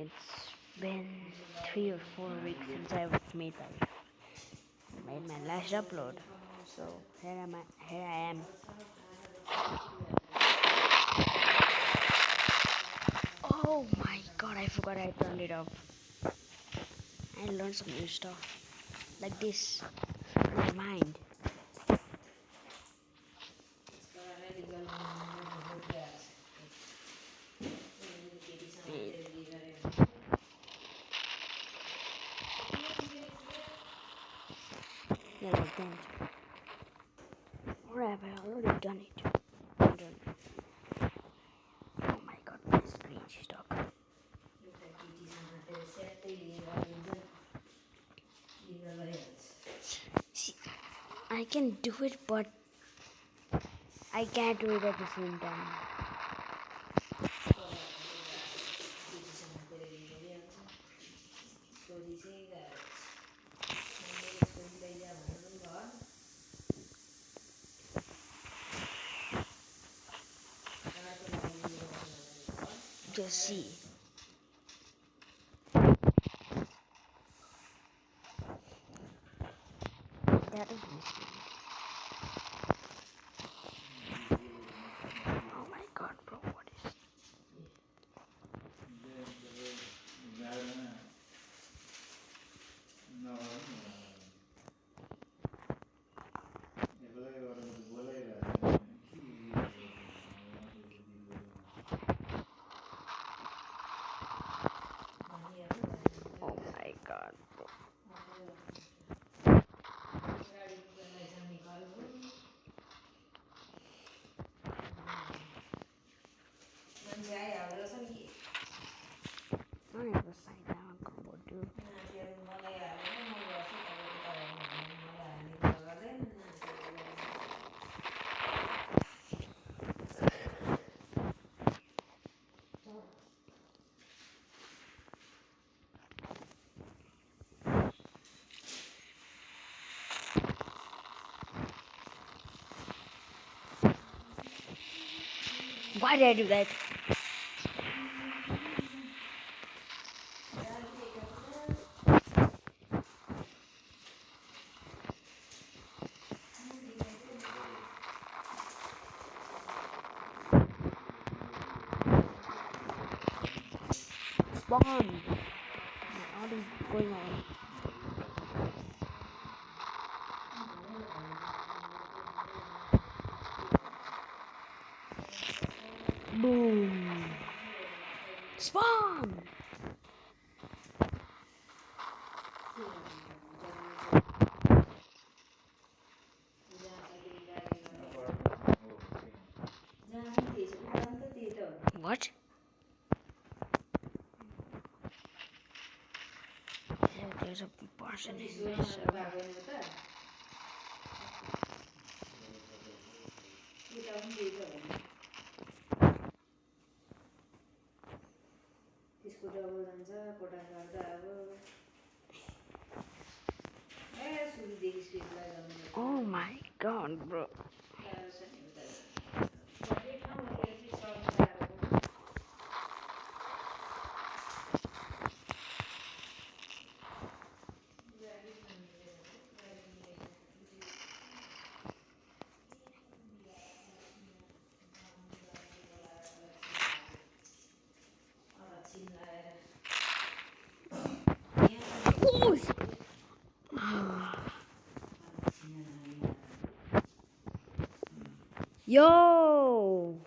It's been 3 or 4 weeks since I've made my last upload. So here I am. Oh my god, I forgot I turned it off. I learned some new stuff. Like this. Never mind. Yeah, like that. Or have I already done it? I don't know. Oh my god, my screen stuck. See, I can do it, but I can't do it at the same time. Just see. That is missing. Oh my god, bro, what is... Oh my god, bro. I never signed down combo dude. Why did I do that? Spawn! What is going on? Boom! Spawn! What? There's a person in this server. Oh my god, bro. Yo!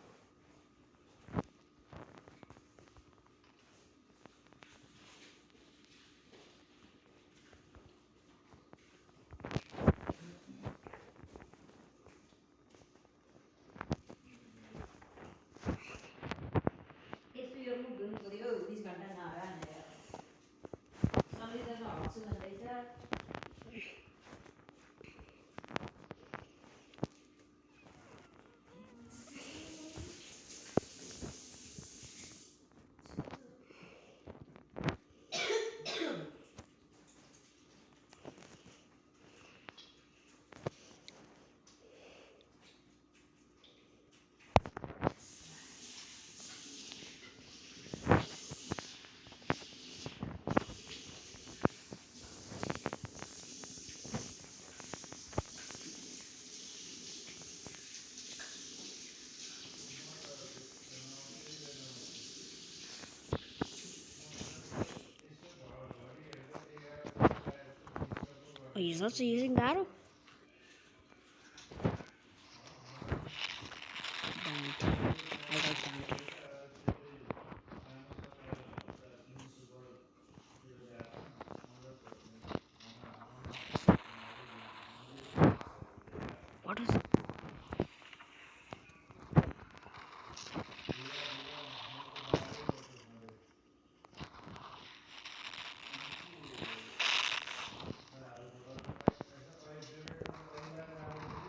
Oh, he's also using Garo? Damn it. I got counted. What is it?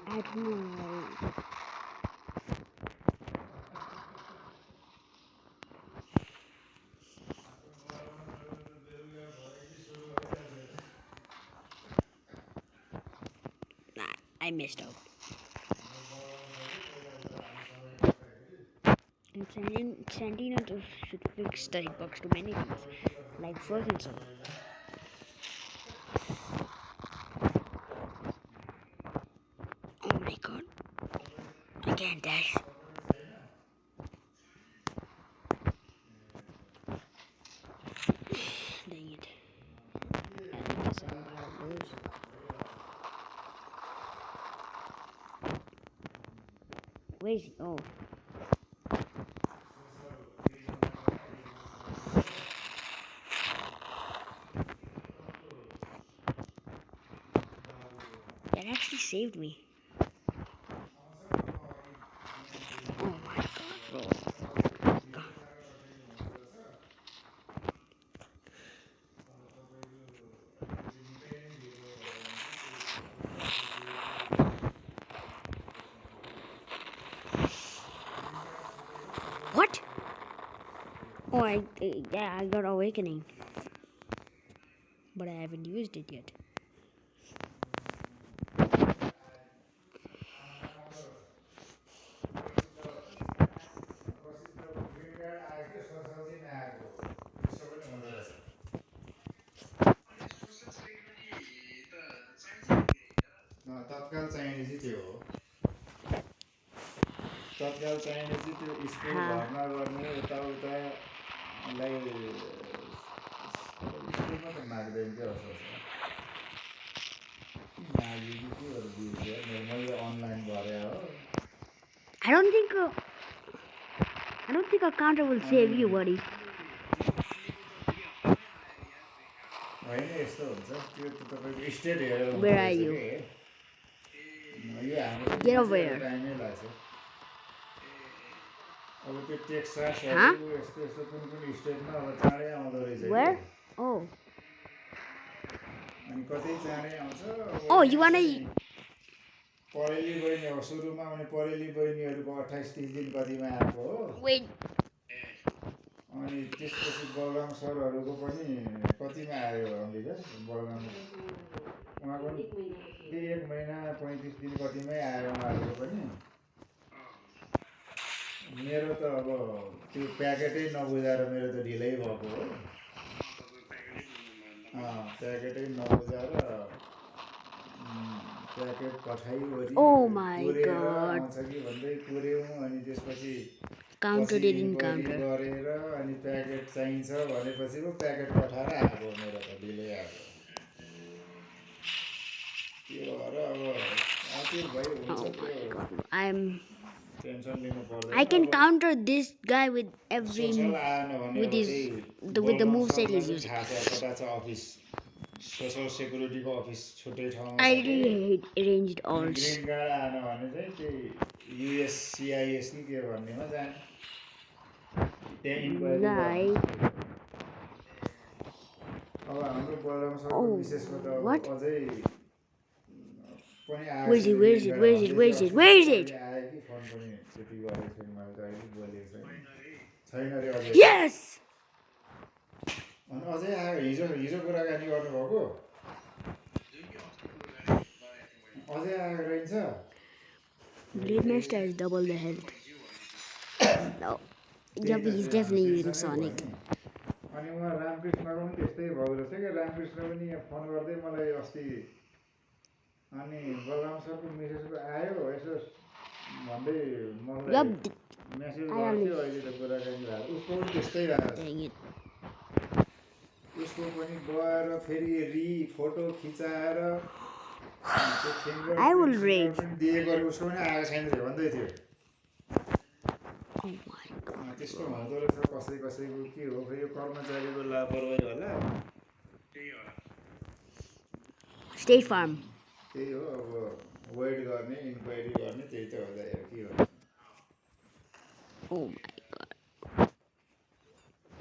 I don't know. Nah, I messed up. And Santino should fix the hitbox to many things, like Ferguson. Oh my god. I can't dash. Dang it. I guess I'm gonna lose. Where is he? Oh. That actually saved me. Oh my god, bro. What? Oh, yeah, I got Awakening. But I haven't used it yet. तत्काल चाहिने चाहिँ त्यो हो तत्काल चाहिने चाहिँ त्यो school भर्ना गर्ने यताउतालाई स्कुलमा त माग्दैन क्या माग्यो कि के गरेर दिन्छ मैले अनलाइन भरे हो I don't think a counter will save you, buddy. होइन यस्तो हुन्छ त्यो त तपाईँको स्टेट हेरेर Where are you? यो हाम्रो Get over here. टाइमै लाग्छ अब त्यो टेक्सासहरू यस्तो यस्तो कुन स्टेटमा अब चाँडै आउँदो रहेछ Where? Oh. अनि कतै चाँडै आउँछ Oh, you wanna... परेली बहिनी अब सुरुमा आउने परेली बहिनीहरूको 28-30 दिन कतिमा आएको हो Wait. अनि त्यसपछि बलराम सरहरूको पनि कतिमा आयो अम्बिका बलराम उहाँको पनि 1 महिना 35 दिन कतिमै आयो उहाँहरूको पनि मेरो त अब त्यो प्याकेटै नबुझाएर मेरो त ढिलै भएको हो प्याकेटै नबुझाएर प्याकेट पठाइवरी Oh my god. आउँछ कि भन्दै कुर्यौँ अनि त्यसपछि Counter didn't counter. गरेर अनि प्याकेट चाहिन्छ भनेपछि पो प्याकेट पठाएर आएको मेरो त ढिलै आएको त्यो भएर अब आतिर भयो हुन्छ त्यो टेन्सन लिनु पर्दैन I can counter this guy with every with the moveset he's using. कता छ अफिस सोशल सेक्युरिटीको अफिस छुट्टै ठाउँमा I really hate arranged alts. Green card आएन भने चाहिँ त्यही युएस सिआइएस कि के भन्नेमा जाने त्यहाँ इन्क्वायरी अब हाम्रो बलराम सरको विशेषको त अझै पनि आयो Where is it? आयो कि फोन पनि त्यति गरेको छैन मैले त अहिले बोलेको छैन रे अझै Yes! अनि अझै आयो हिजो कुराकानी गर्नुभएको अझै आएको रहेछ Blade Master has double the health. No. Yep, he's definitely using Sonic. अनि उहाँ रामकृष्णको पनि त्यस्तै भएको रहेछ क्या रामकृष्ण पनि यहाँ फोन गर्दै मलाई अस्ति अनि बलराम सरको मेसेजको आयो यसो भन्दै मलाई मेसेज गर्थ्यो अहिले त कुराकानी भएको उसको पनि त्यस्तै भएको उसको पनि गएर फेरि फोटो खिचाएर त्यो I will rage. फिङ्गरप्रिन्ट दिएको उसको पनि आएको छैन थियो भन्दै थियो Oh my god. त्यस्तो हुँदो रहेछ कसैको के हो खै यो कर्मचारीको लापरवाही होला State Farm. त्यही हो अब वेट गर्ने इन्क्वायरी गर्ने त्यही त हो के हो Oh my god.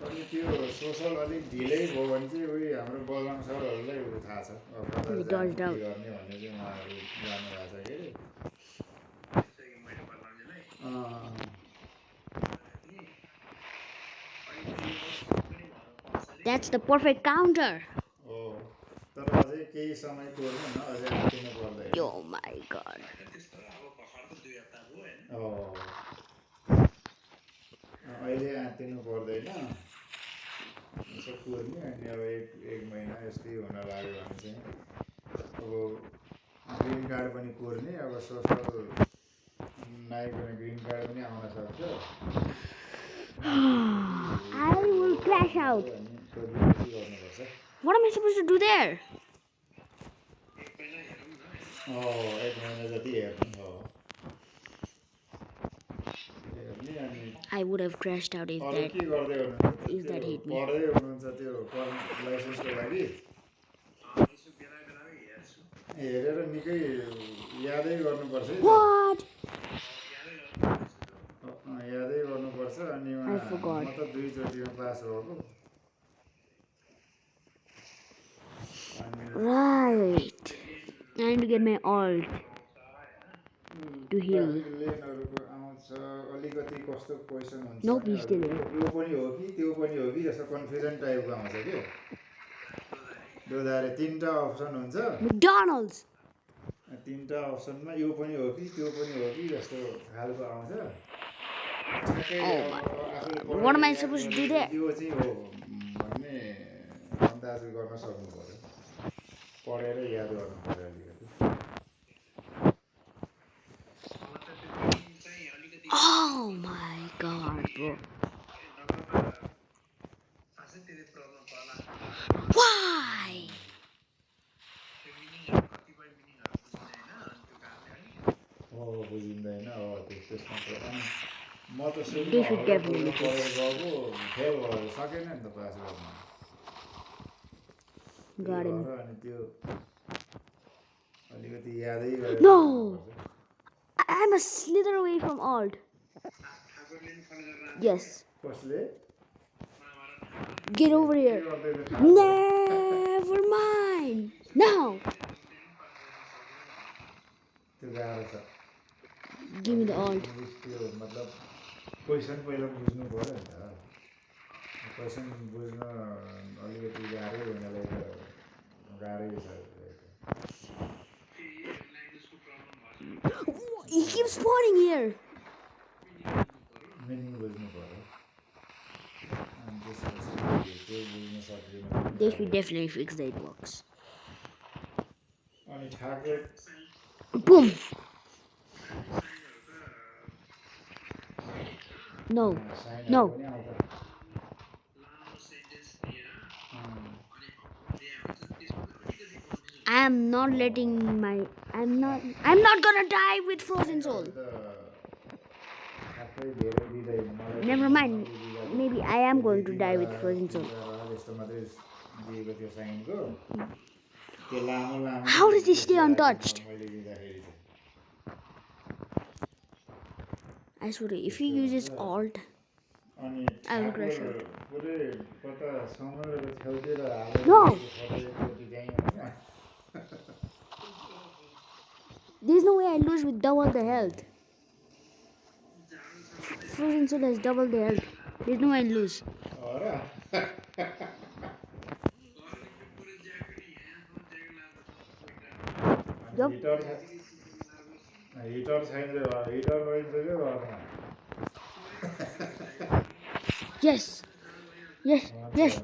अनि त्यो सोसल अलिक ढिलै भयो भने चाहिँ उयो हाम्रो बलराम सरहरूलाई उयो थाहा छ अब कता He जाने, dodged के out. गर्ने भन्ने चाहिँ उहाँहरू जानु भएको छ के That's the perfect counter. हो तर अझै केही समय कोर्नु न अझै आँटिनु पर्दैन Oh my god. अहिले आँटिनु पर्दैन यसो कुर्ने अनि अब एक महिना यस्तै हुन लाग्यो भने चाहिँ अब ग्रिन कार्ड पनि कुर्ने अब सोसल नआइकन ग्रिन कार्ड पनि आउन सक्छ I will crash out. अनि सोधेपछि गर्नुपर्छ What am I supposed to do there? एक महिना जति हेर्नु हो हेर्ने अनि I would have crashed out if अरू that. के गर्दै If हुनुहुन्छ that hit me. पढ्दै हुनुहुन्छ त्यो लाइसेन्सको लागि हेरेर निकै यादै गर्नुपर्छ है त। What? यादै गर्नुपर्छ अनि I forgot. म त 2 चोटिमा पास भएको अनि Right. I need to get my alt to heal. लेनहरूको आउँछ अलिकति कस्तो क्वेसन हुन्छ Nope, भने he's still यो पनि हो कि त्यो पनि हो कि जस्तो कन्फ्युजन टाइपको आउँछ के दोधारे 3टा अप्सन हुन्छ McDonald's. 3टा अप्सनमा यो पनि हो कि त्यो पनि हो कि जस्तो खालको आउँछ ठ्याक्कै Oh अब my आफूले What am I पढेर supposed to do याद there? गरेको त्यो चाहिँ हो भन्ने अन्दाज गर्न सक्नु पर्यो पढेर याद गर्नु पर्यो अलिकति Oh my god, bro. Why? बुझिँदैन हो त्यसमा त अनि म त They should definitely पढेर गएको फेल भयो सकेन नि त पास गर्न Got him. अनि त्यो अलिकति यादै गरेर No! गर्नुपर्छ। I'm a slither away from alt. Yes. कसले Get over के here. गर्दैन Never mind. Now. त्यो गाह्रो छ Give me the alt. त्यो मतलब क्वेसन पहिला बुझ्नु पऱ्यो नि त क्वेसन बुझ्न अलिकति गाह्रै हुनाले त गाह्रै छ He keeps spawning here. Meaning बुझ्नु पऱ्यो अनि त्यसपछि त्यो बुझ्न सक्दैन They should definitely fix the hitbox. अनि ठ्याक्कै Boom. No. Sign No. पनि आउँछ I'm not letting my. I'm not gonna die with Frozen Soul. ठ्याक्कै धेरै दिँदैन मलाई Never mind. Maybe I am going to die with Frozen Soul. यस्तो मात्रै दिएको थियो साइनको त्यो लामो लामो How does he stay untouched? मैले दिँदाखेरि चाहिँ I swear, if he uses alt, अनि I will crash out. पुरै कता समुद्रको छेउतिर हालेर No. एकचोटि चाहिँ होइन there's no way I lose with double the health. Frozen Soul has double the health. There's no way I lose. हो र Yup. हिटर छैन रे हिटर गरिसक्यो घरमा Yes. Yes. Yes.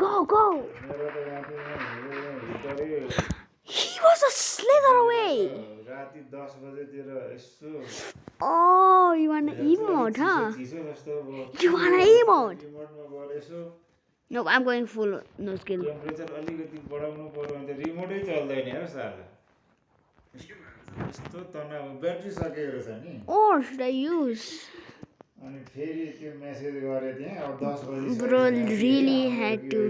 Go, go. मेरो त यहाँ हिटरै He was a slither away. राति 10 बजेतिर यसो Oh, you want an emote, huh? चिसो जस्तो अब You want an emote? रिमोटमा गएर यसो No, I'm going full no skill. Temperature अलिकति बढाउनु पर्यो भने त रिमोटै चल्दैन हो साला यस्तो तनाव ब्याट्री सकेको रहेछ नि Or should I use? अनि फेरि त्यो मेसेज गरे त्यहाँ अब 10 बजी Bro, really had to.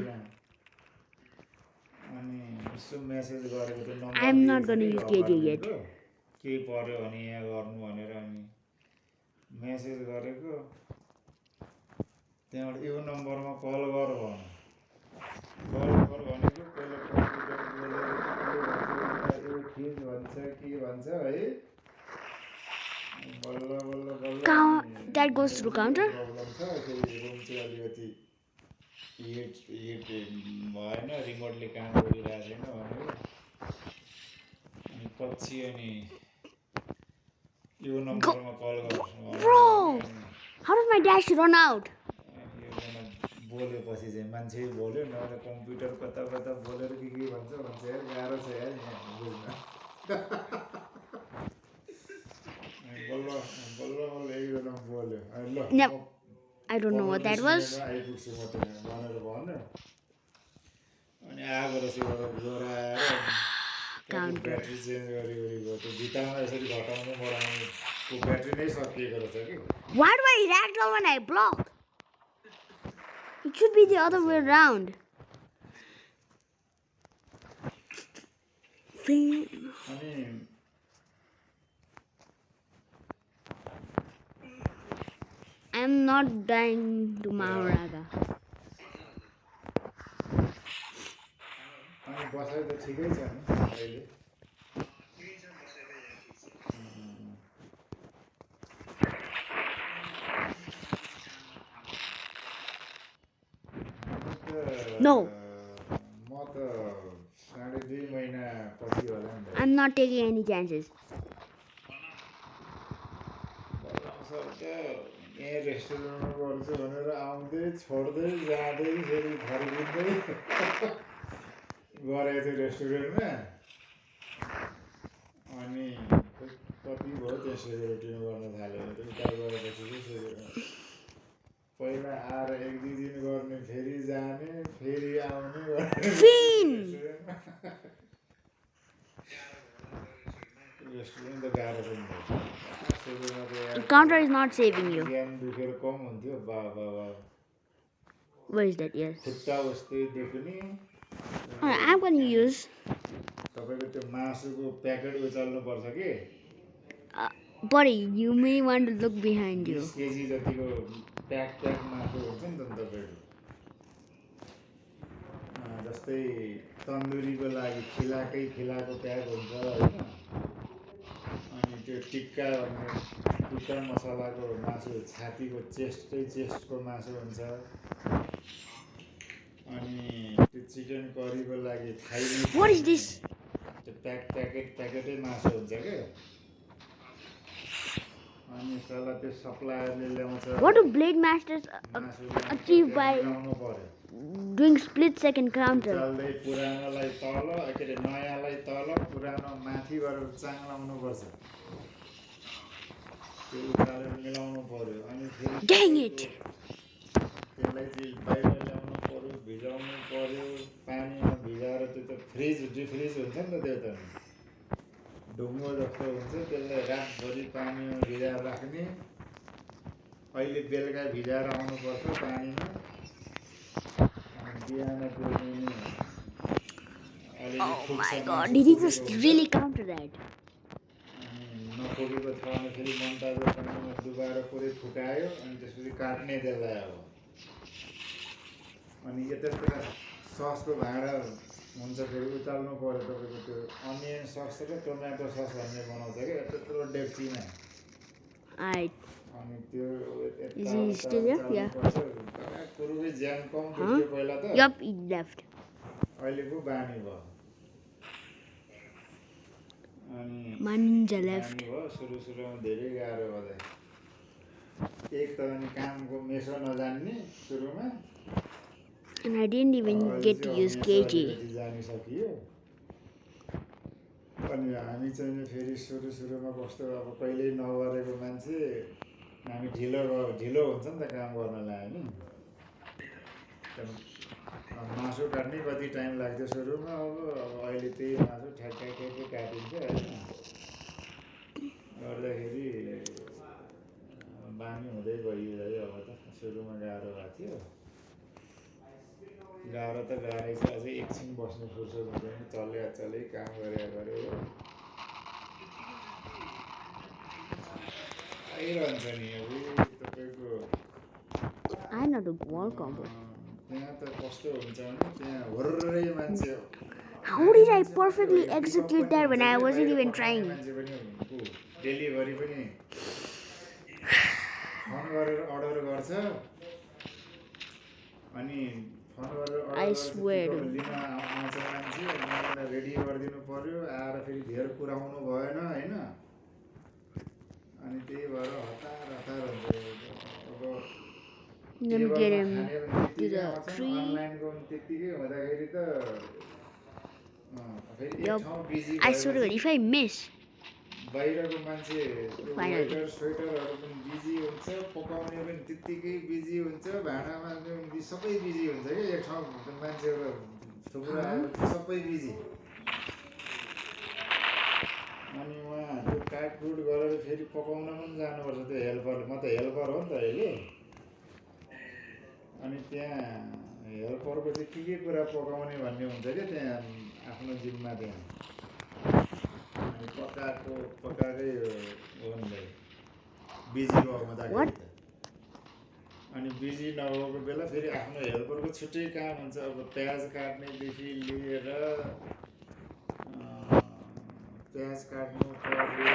अनि यसो मेसेज गरेको त्यो number I'm not gonna use KJ yet. केही पर्यो भने यहाँ गर्नु भनेर अनि मेसेज गरेको त्यहाँबाट यो नम्बरमा कल गर भनेको पहिला कम्प्युटर बोलेर यो ठिक भन्छ के भन्छ है बल्ल बल्ल बल्ल That goes through counter? Problem छ यसरी रुम चाहिँ अलिकति हिट भएन रिमोटले काम गरिरहेको छैन भनेर अनि पछि अनि यो नम्बरमा कल गर्नु Bro, how did my dash run out? बोलेपछि चाहिँ मान्छे बोल्यो नभए कम्प्युटर कता कता बोलेर के भन्छ यार गाह्रो छ यार यहाँ बुझ्न बल्ल बल्ल बल्ल एकजना बोल्यो अनि ल I don't know what that was. आइपुग्छु म त्यहाँ भनेर भन्यो अनि आएको रहेछ एउटा ज्वरो आएर ब्याट्री चेन्ज गरी गयो त्यो भित्तामा यसरी घटाउनु बढाउनुको ब्याट्री नै सकिएको रहेछ कि Why do I ragdoll when I block? It should be the other way around. अनि I'm not dying to Maharaga. अनि बसाइ त ठिकै छ नि अहिले No. म त 2.5 महिना पछि होला नि I'm not taking any chances. यहाँ रेस्टुरेन्टमा गर्छु भनेर आउँदै छोड्दै जाँदै फेरि फर्किँदै गरेको थियो रेस्टुरेन्टमा अनि कति भयो त्यहाँ सेक्युरिटीमा गर्न थाल्यो उता गरेपछि चाहिँ पहिला आएर 1-2 दिन गर्ने फेरि जाने फेरि आउने रेस्टुरेन्ट त गाह्रो छ Counter is not saving you. ज्ञान दुखेर कम हुन्थ्यो बाबा Where is that? Yes. खुट्टा उस्तै दुख्ने Alright, I'm going to use. तपाईँको त्यो मासुको प्याकेट उचाल्नु पर्छ कि Buddy, you may want to look behind you. 20 KG जतिको प्याक मासु हुन्छ नि त तपाईँको जस्तै तन्दुरीको लागि खिलाको प्याक हुन्छ होइन अनि त्यो टिक्का भन्ने टिक्का मसलाको मासु छातीको चेस्टको मासु हुन्छ अनि त्यो चिकन करीको लागि थाई What is this? त्यो प्याकेटै मासु हुन्छ क्या अनि साला त्यो सप्लायरले ल्याउँछ What do blade masters achieve by ल्याउनु पर्यो doing split second counter? चल्दै पुरानोलाई तल के अरे नयाँलाई तल पुरानो माथि गरेर चाङ्लाउनु पर्छ त्यो उकालेर मिलाउनु पर्यो अनि फेरि Dang it! त्यसलाई चाहिँ बाहिर ल्याउनु पर्यो भिजाउनु पर्यो पानीमा भिजाएर त्यो त डिफ्रिज हुन्छ नि त त्यो त ढुङ्गो जस्तो हुन्छ त्यसलाई रातभरि पानीमा भिजाएर राख्ने अहिले बेलुका भिजाएर आउनुपर्छ पानीमा बिहान Oh my god, did he just really counter that? नफुकेको छ भने फेरि मनताजो पानीमा डुबाएर पुरै फुकायो अनि त्यसपछि काट्ने त्यसलाई अब अनि यता ससको भाँडा हुन्छ फेरि उचाल्नु पर्यो तपाईँको त्यो अनियन सस र टोमेटो सस भन्ने बनाउँछ क्या त्यत्रो डेक्चीमा अनि त्यो कुरुबै ज्यान कम थियो पहिला त Yup, he left. अहिले पो बानी भयो अनि Ninja left. भयो सुरुमा धेरै गाह्रो भयो एक त अनि कामको मेसो नजान्ने सुरुमा And I didn't even get to use KJ. जानिसकियो अनि हामी चाहिँ नि फेरि सुरुमा कस्तो अब कहिल्यै नगरेको मान्छे हामी ढिलो हुन्छ नि त काम गर्नलाई होइन मासु काट्नै कति टाइम लाग्थ्यो सुरुमा अब अहिले त्यही मासु ठ्याक्कै काटिन्छ होइन गर्दाखेरि बानी हुँदै गयो अब त सुरुमा गाह्रो भएको थियो गाह्रो त गाह्रै छ अझै एकछिन बस्नु फुर्सद हुँदैन चले काम गरे आइरहन्छ नि अब तपाईँको I know the wall combo. त्यहाँ त कस्तो हुन्छ भने त्यहाँ हुर्रै मान्छे How did I perfectly execute that when I wasn't even trying? मान्छे पनि डेलिभरी पनि फोन गरेर अर्डर गर्छ अनि फोन गरेर I swear. लिन आउँछ मान्छे मलाई रेडी गरिदिनु पर्यो आएर फेरि धेर कुराउनु भएन होइन अनि त्यही भएर हतार हुन्छ अब Let me get him to the tree. अनलाइनको त्यतिकै हुँदाखेरि त फेरि एक Yup. ठाउँ busy I swear to God, if I miss, बाहिरको मान्छे Finally. स्वेटरहरू पनि बिजी हुन्छ पकाउने पनि त्यत्तिकै बिजी हुन्छ भाँडा माज्ने पनि सबै बिजी हुन्छ कि एक ठाउँ मान्छेहरू थुप्रो सबै बिजी अनि उहाँ त्यो काटकुट गरेर फेरि पकाउन पनि जानुपर्छ त्यो हेल्पर म त हेल्पर हो नि त अहिले अनि त्यहाँ हेल्परको चाहिँ के कुरा पकाउने भन्ने हुन्छ क्या त्यहाँ आफ्नो जिम्मा त्यहाँ अनि पकाएकै हो नि बिजी हुँदाखेरि त अनि बिजी नभएको बेला फेरि आफ्नो हेल्परको छुट्टै काम हुन्छ अब प्याज काट्नेदेखि लिएर प्याज काट्नु पर्यो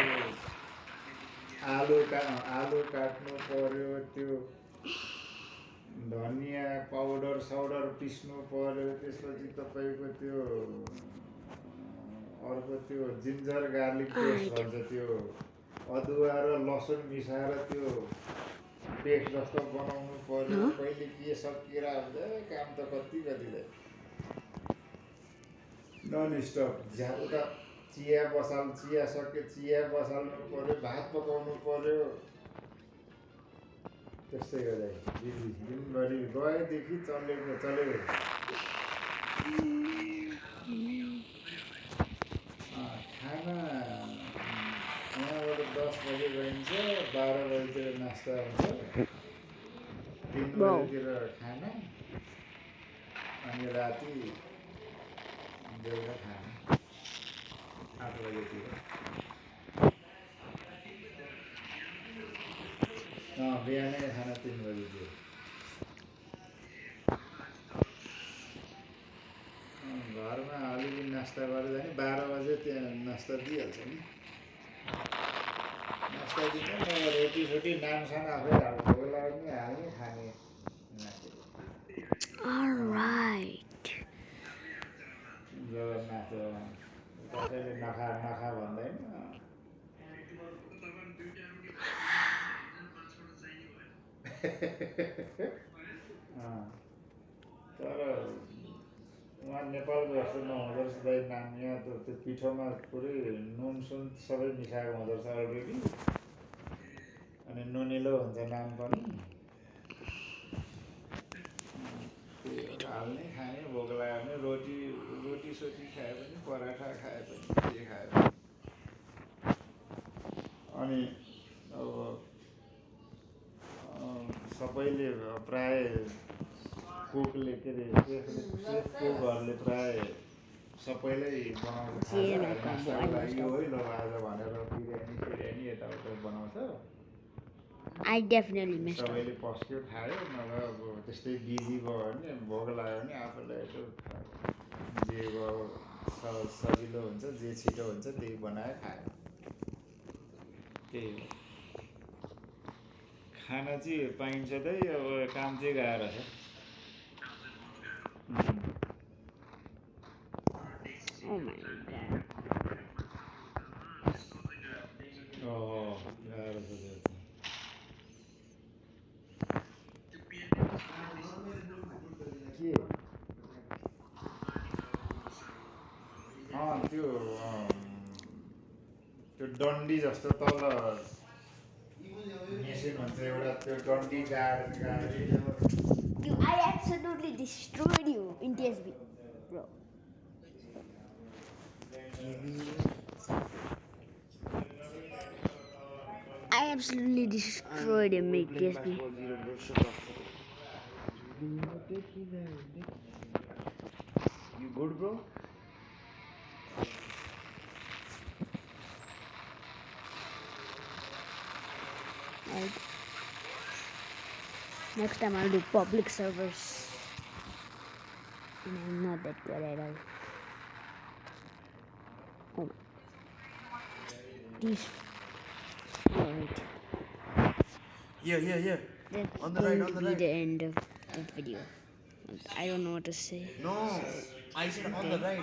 आलु काट्नु पर्यो त्यो धनियाँ पाउडर पिस्नु पर्यो त्यसपछि तपाईँको त्यो अर्को त्यो जिन्जर गार्लिक पेस्ट भन्छ त्यो अदुवा र लसुन मिसाएर त्यो पेस्ट जस्तो बनाउनु पर्यो कहिले के सकिएर हुन्छ काम त कति नन स्टप उता चिया सके चिया बसाल्नु पर्यो भात पकाउनु पर्यो त्यस्तै गर्दा दिनभरि गएदेखि चलेको खाना यहाँबाट 10 बजे गइन्छ 12 बजीतिर नास्ता हुन्छ 3 बजीतिर खाना अनि राति बेलुका खाना 8 बजीतिर बिहानै खाना 3 बजीतिर घरमा अलिअलि नास्ता गरेर जाने 12 बजे त्यहाँ नास्ता दिइहाल्छ नि नास्ता दिने रोटी नानसान आफै हाल्नु बेला पनि हाल्ने खाने alright. जगन्नाथ कसैले नखा भन्दैन तर उहाँ नेपालको जस्तो नहुँदो रहेछ दाइ नाम यहाँ त त्यो पिठोमा पुरै नुन सुन सबै मिसाएको हुँदो रहेछ अलरेडी अनि नुनिलो हुन्छ नाम पनि हाल्ने खाने भोक लाग्यो भने रोटी सोटी खाए पनि पराठा खाए पनि के खाए पनि अनि अब सबैले प्राय कुकले के अरे कुकहरूले प्राय सबैलाई बनाउँछ नास्ताको लागि हो है ल आज भनेर बिरयानी यताउता बनाउँछ I definitely missed out. सबैले पस्क्यो खायो नभए अब त्यस्तै बिजी भयो भने भोक लाग्यो भने आफूलाई यसो जे सजिलो हुन्छ जे छिटो हुन्छ त्यही बनायो खायो त्यही हो खाना चाहिँ पाइन्छ त्यही अब काम चाहिँ गाह्रो छ Oh my god. गाह्रो छ त्यो डन्डी जस्तो तल मेसिन भन्छ एउटा त्यो डन्डी गाडी I absolutely destroyed you in TSB, bro. I absolutely destroyed him in TSB. You good, bro? Right. Next time I'll do public servers. And I'm not that good at all. Oh. These. Alright. Here. That's On the going right, to on the be right. the end of the video. I don't know what to say. No, I said on the right.